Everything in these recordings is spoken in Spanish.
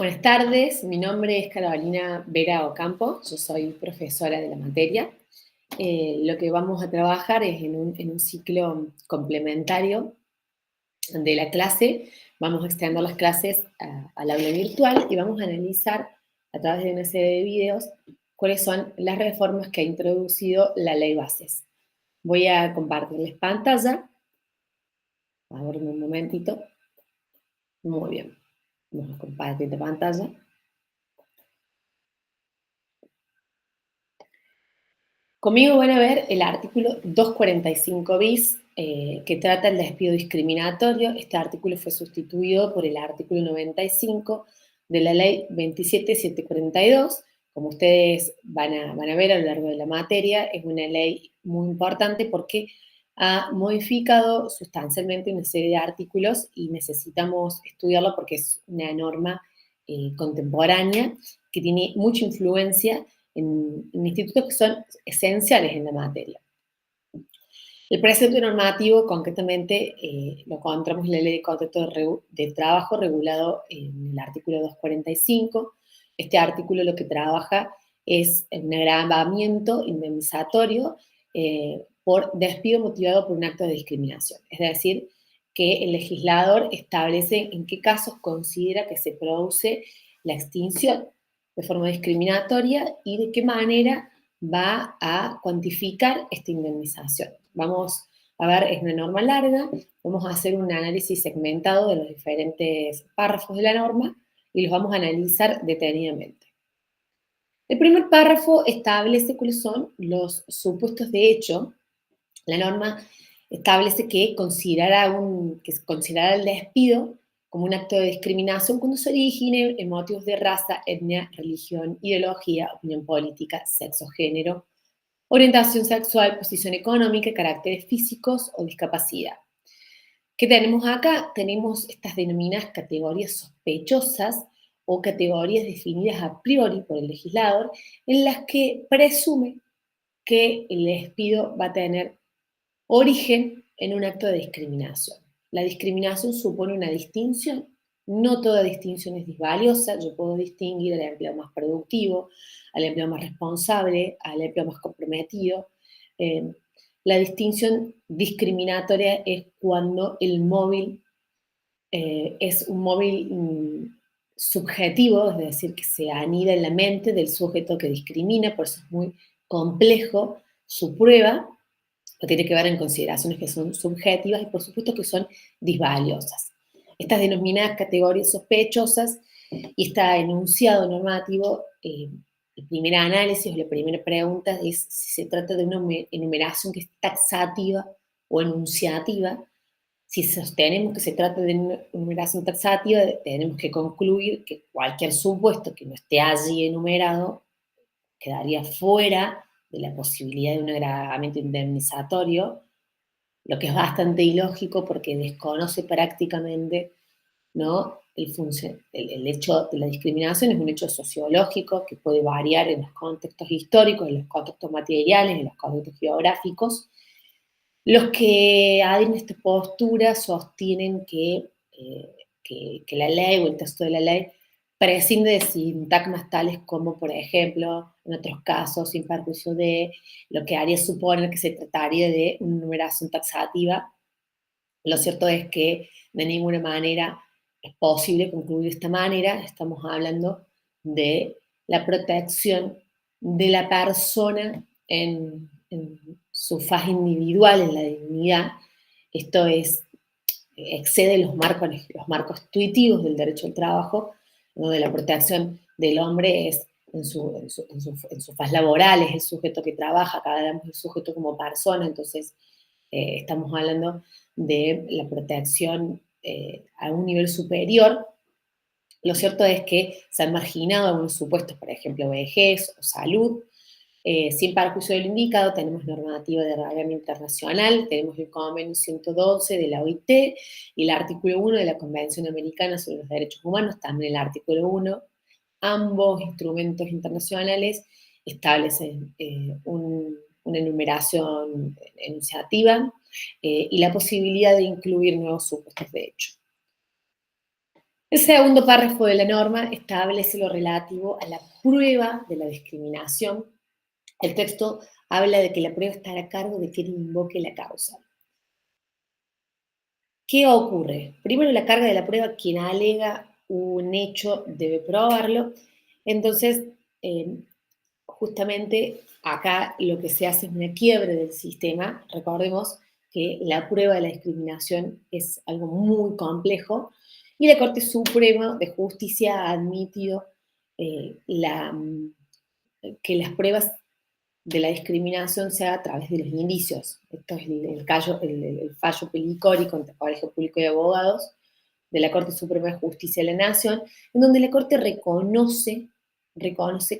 Buenas tardes, mi nombre es Carolina Vera Ocampo, yo soy profesora de la materia. Lo que vamos a trabajar es en un ciclo complementario de la clase. Vamos a extender las clases al aula virtual y vamos a analizar a través de una serie de videos cuáles son las reformas que ha introducido la Ley Bases. Voy a compartirles pantalla. A ver un momentito. Muy bien. Vamos a compartir la pantalla. Conmigo van a ver el artículo 245 bis, que trata el despido discriminatorio. Este artículo fue sustituido por el artículo 95 de la ley 27742. Como ustedes van a ver a lo largo de la materia, es una ley muy importante porque ha modificado sustancialmente una serie de artículos y necesitamos estudiarlo porque es una norma contemporánea que tiene mucha influencia en institutos que son esenciales en la materia. El precepto normativo, concretamente, lo encontramos en la Ley de Contrato de Trabajo regulado en el artículo 245. Este artículo lo que trabaja es un agravamiento indemnizatorio por despido motivado por un acto de discriminación. Es decir, que el legislador establece en qué casos considera que se produce la extinción de forma discriminatoria y de qué manera va a cuantificar esta indemnización. Vamos a ver, es una norma larga, vamos a hacer un análisis segmentado de los diferentes párrafos de la norma y los vamos a analizar detenidamente. El primer párrafo establece cuáles son los supuestos de hecho. La norma establece que se considerará el despido como un acto de discriminación cuando se origine en motivos de raza, etnia, religión, ideología, opinión política, sexo, género, orientación sexual, posición económica, caracteres físicos o discapacidad. ¿Qué tenemos acá? Tenemos estas denominadas categorías sospechosas o categorías definidas a priori por el legislador, en las que presume que el despido va a tener origen en un acto de discriminación. La discriminación supone una distinción. No toda distinción es disvaliosa. Yo puedo distinguir al empleado más productivo, al empleado más responsable, al empleado más comprometido. Eh, la distinción discriminatoria es cuando el móvil es un móvil subjetivo, es decir, que se anida en la mente del sujeto que discrimina, por eso es muy complejo su prueba, tiene que ver en consideraciones que son subjetivas y por supuesto que son disvaliosas. Estas denominadas categorías sospechosas y este enunciado normativo, el primer análisis o la primera pregunta es si se trata de una enumeración que es taxativa o enunciativa. Si sostenemos que se trata de una enumeración taxativa, tenemos que concluir que cualquier supuesto que no esté allí enumerado quedaría fuera de la posibilidad de un agravamiento indemnizatorio, lo que es bastante ilógico porque desconoce prácticamente, ¿no? El hecho de la discriminación es un hecho sociológico que puede variar en los contextos históricos, en los contextos materiales, en los contextos geográficos. Los que adhieren a esta postura sostienen que la ley o el texto de la ley prescinde de sintagmas tales como, por ejemplo, en otros casos, sin perjuicio de, lo que haría suponer que se trataría de una numeración taxativa. Lo cierto es que de ninguna manera es posible concluir de esta manera. Estamos hablando de la protección de la persona en su faz individual, en la dignidad. Esto excede los marcos intuitivos del derecho al trabajo, donde la protección del hombre es en su faz laboral, es el sujeto que trabaja, acá hablamos del sujeto como persona, entonces estamos hablando de la protección a un nivel superior. Lo cierto es que se han marginado algunos supuestos, por ejemplo, vejez o salud. Sin perjuicio del indicado, tenemos normativa de reglamento internacional, tenemos el convenio 112 de la OIT y el artículo 1 de la Convención Americana sobre los Derechos Humanos, también el artículo 1. Ambos instrumentos internacionales establecen una enumeración enunciativa y la posibilidad de incluir nuevos supuestos de hecho. El segundo párrafo de la norma establece lo relativo a la prueba de la discriminación. El texto habla de que la prueba estará a cargo de quien invoque la causa. ¿Qué ocurre? Primero, la carga de la prueba, quien alega un hecho debe probarlo. Entonces, eh, justamente acá lo que se hace es una quiebre del sistema. Recordemos que la prueba de la discriminación es algo muy complejo y la Corte Suprema de Justicia ha admitido que las pruebas de la discriminación sea a través de los indicios. Esto es el fallo Pelicori contra el Colegio Público de Abogados de la Corte Suprema de Justicia de la Nación, en donde la Corte reconoce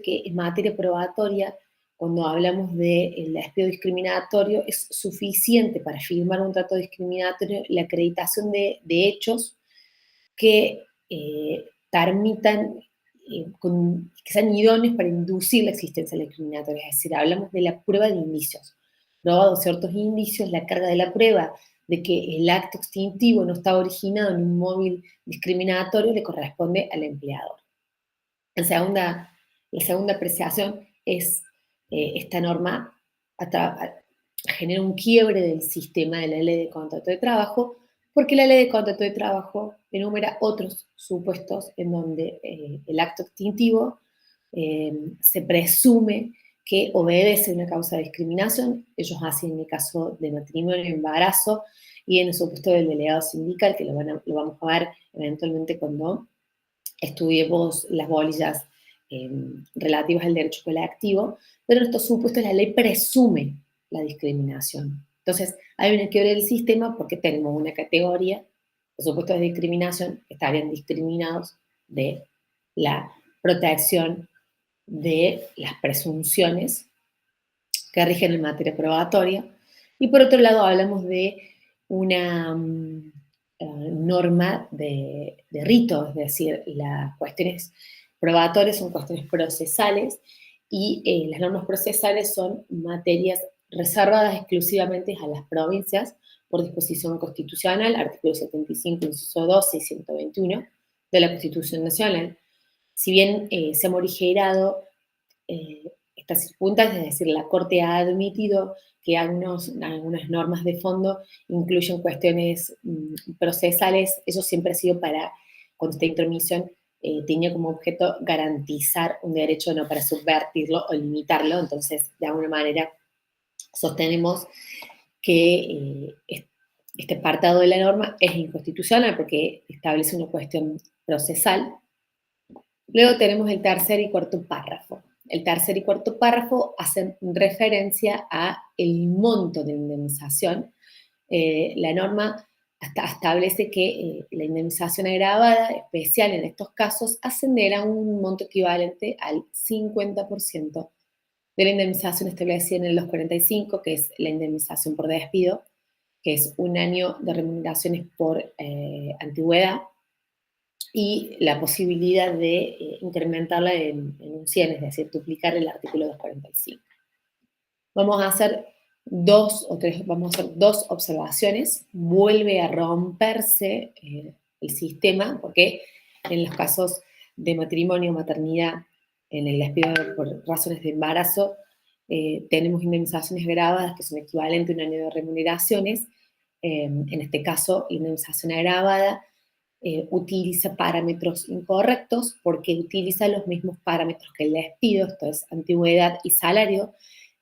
que en materia probatoria, cuando hablamos de despido discriminatorio, es suficiente para firmar un trato discriminatorio la acreditación de hechos que permitan, que sean idóneos para inducir la existencia de la discriminatoria. Es decir, hablamos de la prueba de indicios. Probados ciertos indicios, la carga de la prueba de que el acto extintivo no está originado en un móvil discriminatorio le corresponde al empleador. La segunda apreciación es esta norma genera un quiebre del sistema de la ley de contrato de trabajo, porque la ley de contrato de trabajo enumera otros supuestos en donde el acto extintivo se presume que obedece a una causa de discriminación. Ellos hacen en el caso de matrimonio, embarazo, y en el supuesto del delegado sindical, que lo vamos a ver eventualmente cuando estudiemos las bolillas eh, relativas al derecho colectivo, pero en estos supuestos la ley presume la discriminación. Entonces, hay una quiebre del sistema porque tenemos una categoría, los supuestos de discriminación estarían discriminados de la protección de las presunciones que rigen en materia probatoria. Y por otro lado, hablamos de una norma de rito, es decir, las cuestiones probatorias son cuestiones procesales y las normas procesales son materias reservadas exclusivamente a las provincias por disposición constitucional, artículo 75, inciso 12 y 121 de la Constitución Nacional. Si bien se ha morigerado estas circunstancias, es decir, la Corte ha admitido que algunas normas de fondo incluyen cuestiones procesales, eso siempre ha sido para, cuando esta intromisión tenía como objeto garantizar un derecho, no para subvertirlo o limitarlo, entonces de alguna manera sostenemos que este apartado de la norma es inconstitucional porque establece una cuestión procesal. Luego tenemos el tercer y cuarto párrafo. El tercer y cuarto párrafo hacen referencia a el monto de indemnización. La norma establece que la indemnización agravada especial en estos casos ascenderá a un monto equivalente al 50% de la indemnización establecida en el 245, que es la indemnización por despido, que es un año de remuneraciones por antigüedad, y la posibilidad de incrementarla en un 100, es decir, duplicar el artículo 245. Vamos a hacer vamos a hacer dos observaciones. Vuelve a romperse el sistema, porque en los casos de matrimonio o maternidad, en el despido por razones de embarazo, tenemos indemnizaciones grabadas que son equivalentes a un año de remuneraciones. En este caso, la indemnización agravada utiliza parámetros incorrectos porque utiliza los mismos parámetros que el despido, esto es antigüedad y salario,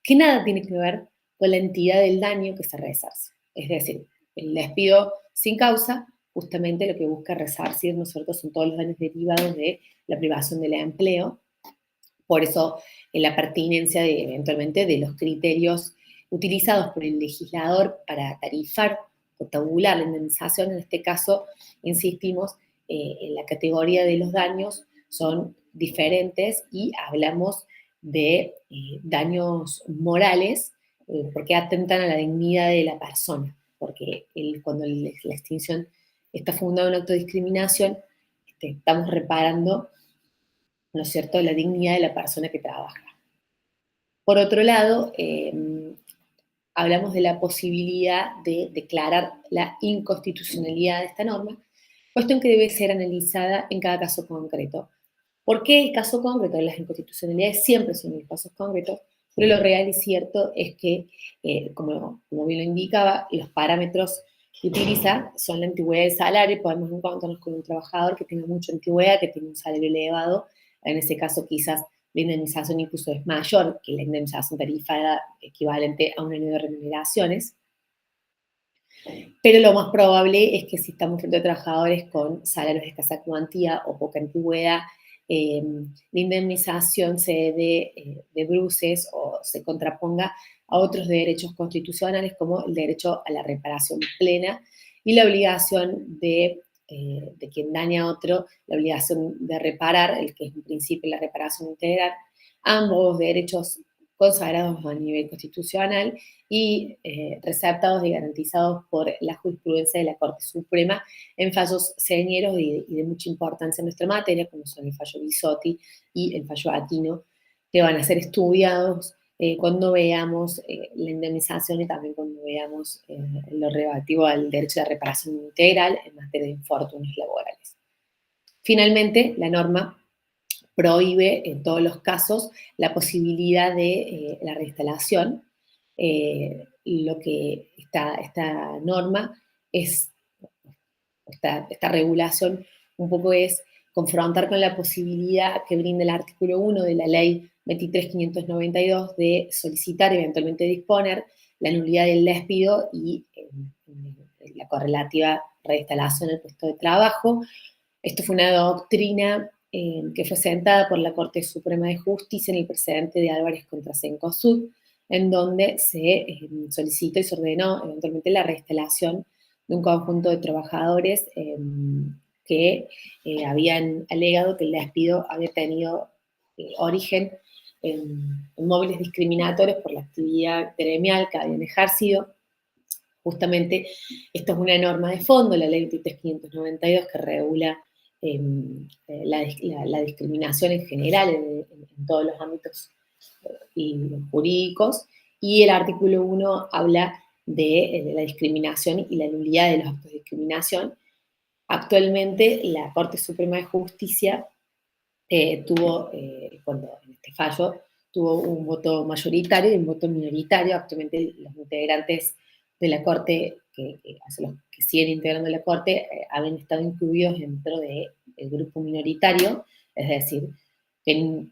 que nada tiene que ver con la entidad del daño que se resarce. Es decir, el despido sin causa justamente lo que busca resarcir, ¿no es cierto?, son todos los daños derivados de la privación del empleo. Por eso, en la pertinencia eventualmente de los criterios utilizados por el legislador para tarifar o tabular la indemnización, en este caso, insistimos, en la categoría de los daños son diferentes y hablamos de daños morales porque atentan a la dignidad de la persona, porque cuando la extinción está fundada en autodiscriminación, estamos reparando, ¿no es cierto?, la dignidad de la persona que trabaja. Por otro lado, hablamos de la posibilidad de declarar la inconstitucionalidad de esta norma cuestión que debe ser analizada en cada caso concreto. ¿Por qué el caso concreto? Las inconstitucionalidades siempre son en casos concretos, pero lo real y cierto es que, como bien lo indicaba, los parámetros que utiliza son la antigüedad del salario. Podemos encontrarnos con un trabajador que tenga mucha antigüedad, que tiene un salario elevado. En ese caso, quizás la indemnización incluso es mayor que la indemnización tarifada equivalente a un año de remuneraciones. Pero lo más probable es que si estamos frente a trabajadores con salarios de escasa cuantía o poca antigüedad, la indemnización se dé de bruces o se contraponga a otros derechos constitucionales como el derecho a la reparación plena y la obligación de quien daña a otro, la obligación de reparar, el que es en principio la reparación integral, ambos derechos consagrados a nivel constitucional y resaltados y garantizados por la jurisprudencia de la Corte Suprema en fallos señeros y de mucha importancia en nuestra materia, como son el fallo Bisotti y el fallo Aquino, que van a ser estudiados cuando veamos la indemnización y también cuando veamos lo relativo al derecho de reparación integral en materia de infortunios laborales. Finalmente, la norma prohíbe en todos los casos la posibilidad de la reinstalación. Lo que esta norma es, esta regulación un poco es confrontar con la posibilidad que brinda el artículo 1 de la ley 23.592 de solicitar y eventualmente disponer la nulidad del despido y la correlativa reinstalación al puesto de trabajo. Esto fue una doctrina que fue sentada por la Corte Suprema de Justicia en el precedente de Álvarez contra Cencosud, en donde se solicitó y se ordenó eventualmente la reinstalación de un conjunto de trabajadores que habían alegado que el despido había tenido origen en móviles discriminatorios por la actividad gremial que habían ejercido. Justamente esto es una norma de fondo, la ley 23.592, que regula la discriminación en general en todos los ámbitos jurídicos, y el artículo 1 habla de la discriminación y la nulidad de los actos de discriminación. Actualmente la Corte Suprema de Justicia cuando en este fallo, tuvo un voto mayoritario y un voto minoritario. Actualmente los integrantes de la Corte, los que siguen integrando la Corte, habían estado incluidos dentro del grupo minoritario, es decir, que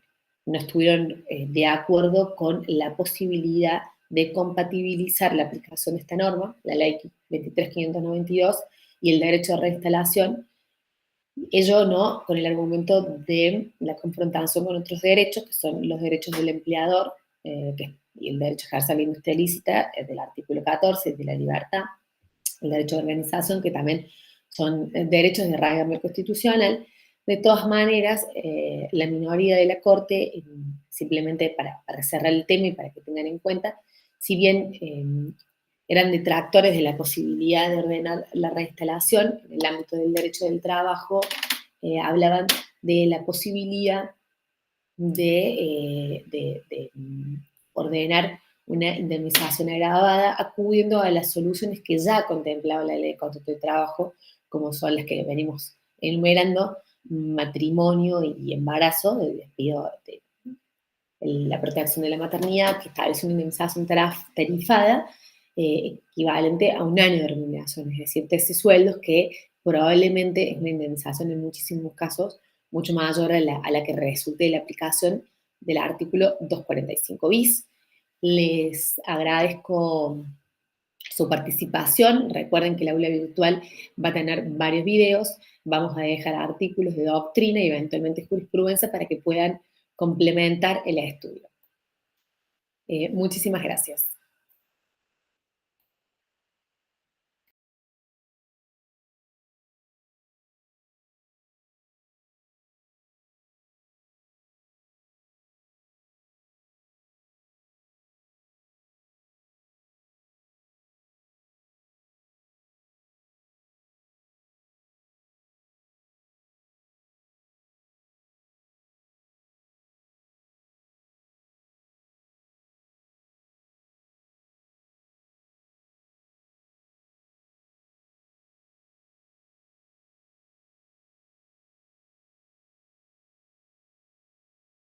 no estuvieron de acuerdo con la posibilidad de compatibilizar la aplicación de esta norma, la ley 23.592, y el derecho de reinstalación, ello no con el argumento de la confrontación con otros derechos, que son los derechos del empleador y el derecho a ejercer la industria lícita, del artículo 14 de la libertad, el derecho de organización, que también son derechos de rango constitucional. De todas maneras, la minoría de la Corte, simplemente para cerrar el tema y para que tengan en cuenta, si bien eran detractores de la posibilidad de ordenar la reinstalación en el ámbito del derecho del trabajo, hablaban de la posibilidad de ordenar una indemnización agravada acudiendo a las soluciones que ya contemplaba la ley de contrato de trabajo, como son las que venimos enumerando: matrimonio y embarazo, el despido, la protección de la maternidad, que establece una indemnización tarifada equivalente a un año de remuneración, es decir, 13 sueldos, que probablemente es una indemnización en muchísimos casos mucho mayor a la que resulte de la aplicación del artículo 245 bis. Les agradezco su participación. Recuerden que el aula virtual va a tener varios videos. Vamos a dejar artículos de doctrina y eventualmente jurisprudencia para que puedan complementar el estudio. Muchísimas gracias.